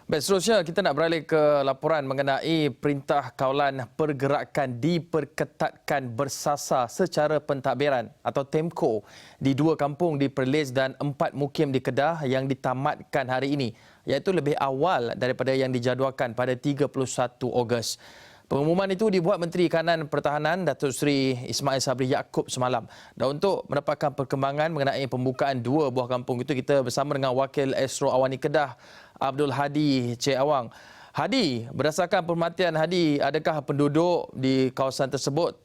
Baik, seterusnya kita nak beralih ke laporan mengenai Perintah Kawalan Pergerakan diperketatkan bersasar secara pentadbiran atau TEMCO di 2 kampung di Perlis dan 4 mukim di Kedah yang ditamatkan hari ini, iaitu lebih awal daripada yang dijadualkan pada 31 Ogos. Pengumuman itu dibuat Menteri Kanan Pertahanan Datuk Seri Ismail Sabri Yaakob semalam. Dan untuk mendapatkan perkembangan mengenai pembukaan 2 buah kampung itu, kita bersama dengan Wakil Astro Awani Kedah, Abdul Hadi Cik Awang. Hadi, berdasarkan permatian Hadi, adakah penduduk di kawasan tersebut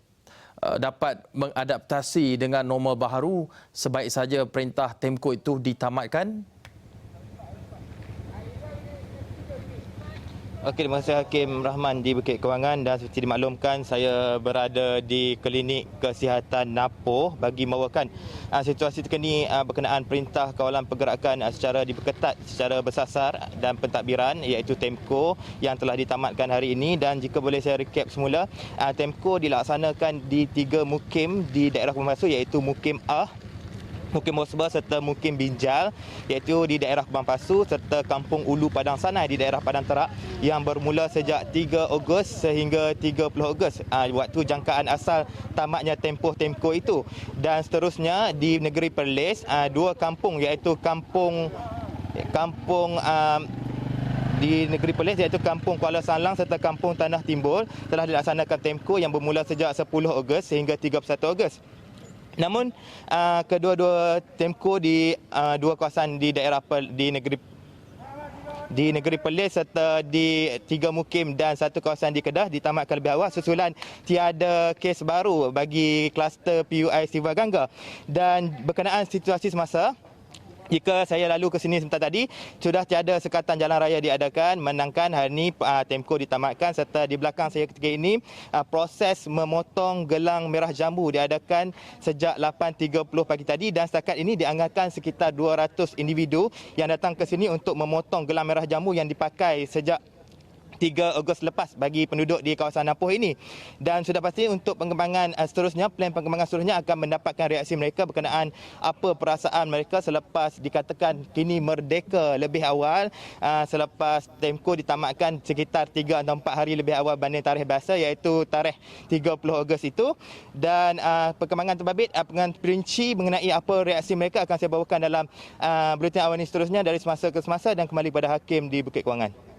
dapat mengadaptasi dengan normal baharu sebaik saja perintah TEMCO itu ditamatkan? Okey, terima kasih Hakim Rahman di Bukit Kewangan, dan seperti dimaklumkan saya berada di Klinik Kesihatan Napoh bagi membawakan situasi terkini berkenaan Perintah Kawalan Pergerakan secara diperketat secara bersasar dan pentadbiran, iaitu TEMCO yang telah ditamatkan hari ini. Dan jika boleh saya recap semula, TEMCO dilaksanakan di 3 mukim di daerah Pembasu, iaitu Mukim A, Mukim Rosbah serta Mukim Binjal, iaitu di daerah Kubang Pasu, serta Kampung Ulu Padang Sanai di daerah Padang Terak, yang bermula sejak 3 Ogos sehingga 30 Ogos, waktu jangkaan asal tamatnya tempoh TEMCO itu. Dan seterusnya di negeri Perlis, 2 kampung, iaitu kampung di negeri Perlis, iaitu Kampung Kuala Salang serta Kampung Tanah Timbul, telah dilaksanakan TEMCO yang bermula sejak 10 Ogos sehingga 31 Ogos. Namun kedua-dua TEMCO di 2 kawasan di daerah di negeri Perlis serta di 3 mukim dan 1 kawasan di Kedah ditamatkan lebih awal susulan tiada kes baru bagi kluster PUI Siva Gangga. Dan berkenaan situasi semasa, jika saya lalu ke sini sebentar tadi, sudah tiada sekatan jalan raya diadakan, menangkan hari ini TEMCO ditamatkan, serta di belakang saya ketika ini proses memotong gelang merah jambu diadakan sejak 8.30 pagi tadi, dan setakat ini dianggarkan sekitar 200 individu yang datang ke sini untuk memotong gelang merah jambu yang dipakai sejak 3 Ogos lepas bagi penduduk di kawasan Napoh ini. Dan sudah pasti untuk pengembangan seterusnya, plan pengembangan seterusnya akan mendapatkan reaksi mereka berkenaan apa perasaan mereka selepas dikatakan kini merdeka lebih awal, selepas TEMCO ditamatkan sekitar 3 atau 4 hari lebih awal banding tarikh biasa, iaitu tarikh 30 Ogos itu. Dan perkembangan terbabit, perkembangan perinci mengenai apa reaksi mereka akan saya bawakan dalam buletin awal ini seterusnya dari semasa ke semasa, dan kembali pada Hakim di Bukit Kewangan.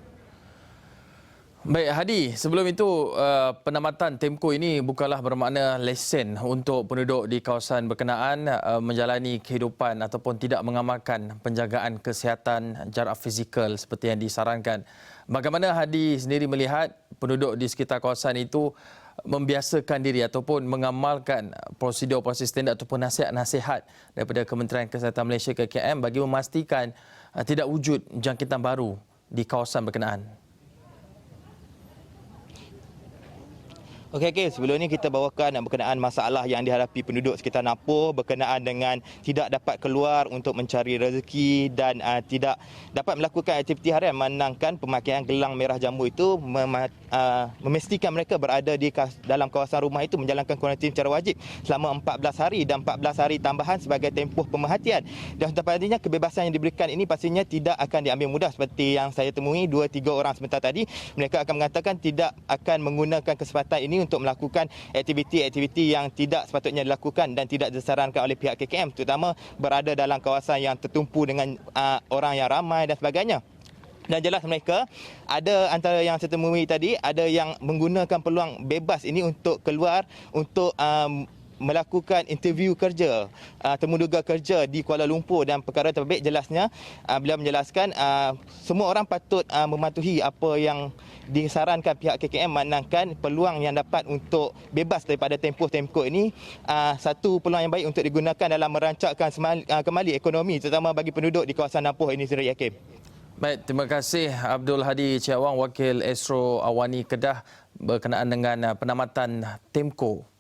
Baik Hadi, sebelum itu penamatan TEMCO ini bukanlah bermakna lesen untuk penduduk di kawasan berkenaan menjalani kehidupan ataupun tidak mengamalkan penjagaan kesihatan jarak fizikal seperti yang disarankan. Bagaimana Hadi sendiri melihat penduduk di sekitar kawasan itu membiasakan diri ataupun mengamalkan prosedur-prosedur standard ataupun nasihat-nasihat daripada Kementerian Kesihatan Malaysia KKM bagi memastikan tidak wujud jangkitan baru di kawasan berkenaan? Okey, sebelum ini kita bawakan berkenaan masalah yang dihadapi penduduk sekitar Napoh berkenaan dengan tidak dapat keluar untuk mencari rezeki dan tidak dapat melakukan aktiviti harian, menangkan pemakaian gelang merah jambu itu memastikan mereka berada di dalam kawasan rumah itu menjalankan kuarantin secara wajib selama 14 hari dan 14 hari tambahan sebagai tempoh pemerhatian. Dan pastinya kebebasan yang diberikan ini pastinya tidak akan diambil mudah, seperti yang saya temui 2-3 orang sebentar tadi. Mereka akan mengatakan tidak akan menggunakan kesempatan ini untuk melakukan aktiviti-aktiviti yang tidak sepatutnya dilakukan dan tidak disarankan oleh pihak KKM, terutama berada dalam kawasan yang tertumpu dengan orang yang ramai dan sebagainya. Dan jelas mereka ada antara yang saya temui tadi, ada yang menggunakan peluang bebas ini untuk keluar untuk melakukan interview kerja, temuduga kerja di Kuala Lumpur. Dan perkara terbabit jelasnya beliau menjelaskan semua orang patut mematuhi apa yang disarankan pihak KKM, menangkan peluang yang dapat untuk bebas daripada tempoh TEMCO ini satu peluang yang baik untuk digunakan dalam merancangkan kembali ekonomi, terutama bagi penduduk di kawasan Napoh ini sendiri, Hakim. Baik, terima kasih Abdul Hadi Cik Awang, Wakil Astro Awani Kedah berkenaan dengan penamatan TEMCO.